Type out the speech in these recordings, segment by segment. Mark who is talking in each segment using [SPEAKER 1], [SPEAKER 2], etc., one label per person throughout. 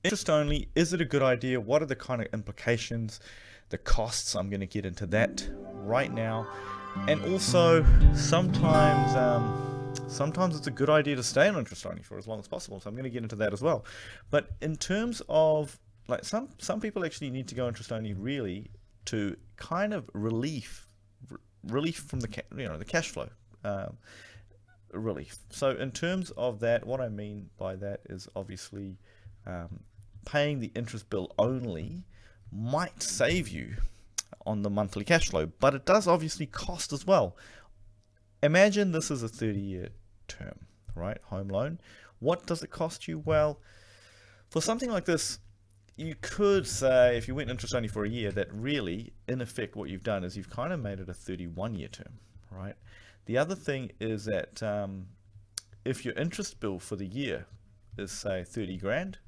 [SPEAKER 1] Interest only, is it a good idea? What are the kind of implications, the costs? I'm going to get into that right now. And also, sometimes it's a good idea to stay on interest only for as long as possible. So I'm going to get into that as well. But in terms of like some people actually need to go interest only really to kind of relief from the cash flow. Relief. So in terms of that, what I mean by that is obviously um, paying the interest bill only might save you on the monthly cash flow, but it does obviously cost as well. Imagine this is a 30-year term, right? Home loan. What does it cost you? Well, for something like this, you could say if you went interest only for a year, that really, in effect, what you've done is you've kind of made it a 31-year term, right? The other thing is that if your interest bill for the year is say 30 grand,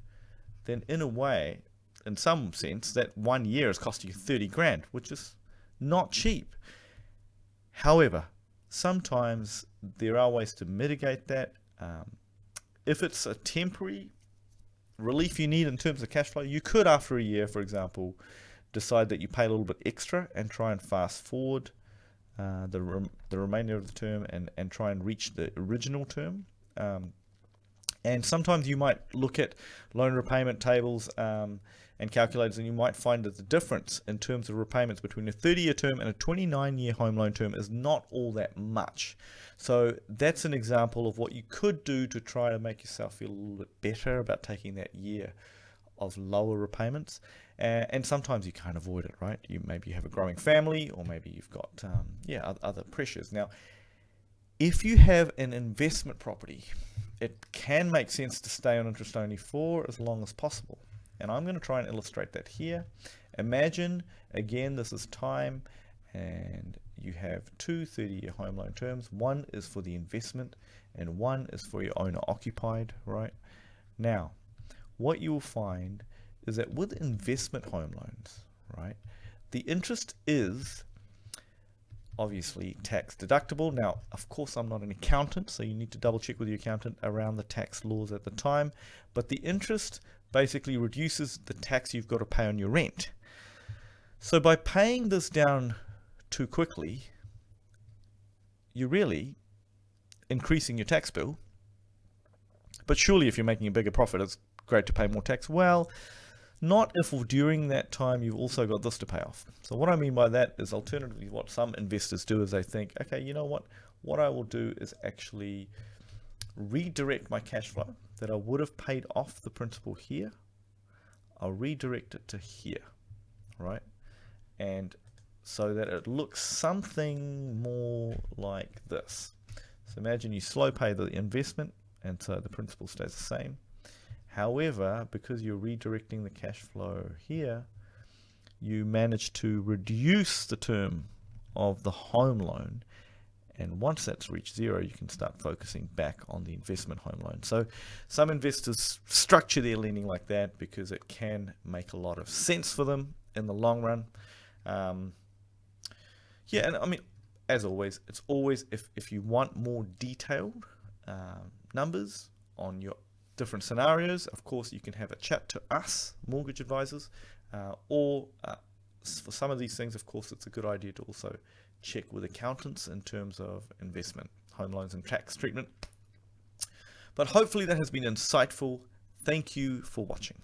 [SPEAKER 1] then in a way, in some sense, that 1 year is costing you 30 grand, which is not cheap. However, sometimes there are ways to mitigate that. If it's a temporary relief you need in terms of cash flow, you could, after a year, for example, decide that you pay a little bit extra and try and fast forward the remainder of the term and try and reach the original term. And sometimes you might look at loan repayment tables and calculators, and you might find that the difference in terms of repayments between a 30-year term and a 29-year home loan term is not all that much. So that's an example of what you could do to try to make yourself feel a little bit better about taking that year of lower repayments. And sometimes you can't avoid it, right? Maybe you have a growing family, or maybe you've got other pressures. Now, if you have an investment property, it can make sense to stay on interest only for as long as possible. And I'm going to try and illustrate that here. Imagine, again, this is time, and you have two 30-year home loan terms. One is for the investment, and one is for your owner occupied, right? Now, what you'll find is that with investment home loans, right, the interest is obviously tax deductible. Now, of course, I'm not an accountant, so you need to double check with your accountant around the tax laws at the time, but the interest basically reduces the tax you've got to pay on your rent. So by paying this down too quickly, you're really increasing your tax bill. But surely if you're making a bigger profit, it's great to pay more tax. Well, not if during that time you've also got this to pay off. So what I mean by that is, alternatively, what some investors do is they think, okay, you know what I will do is actually redirect my cash flow that I would have paid off the principal here. I'll redirect it to here, right? And so that it looks something more like this. So imagine you slow pay the investment, and so the principal stays the same. However, because you're redirecting the cash flow here, you manage to reduce the term of the home loan. And once that's reached zero, you can start focusing back on the investment home loan. So some investors structure their lending like that because it can make a lot of sense for them in the long run. And I mean, as always, it's always, if you want more detailed numbers on your different scenarios, of course, you can have a chat to us, mortgage advisors, or for some of these things, of course, it's a good idea to also check with accountants in terms of investment, home loans, and tax treatment. But hopefully that has been insightful. Thank you for watching.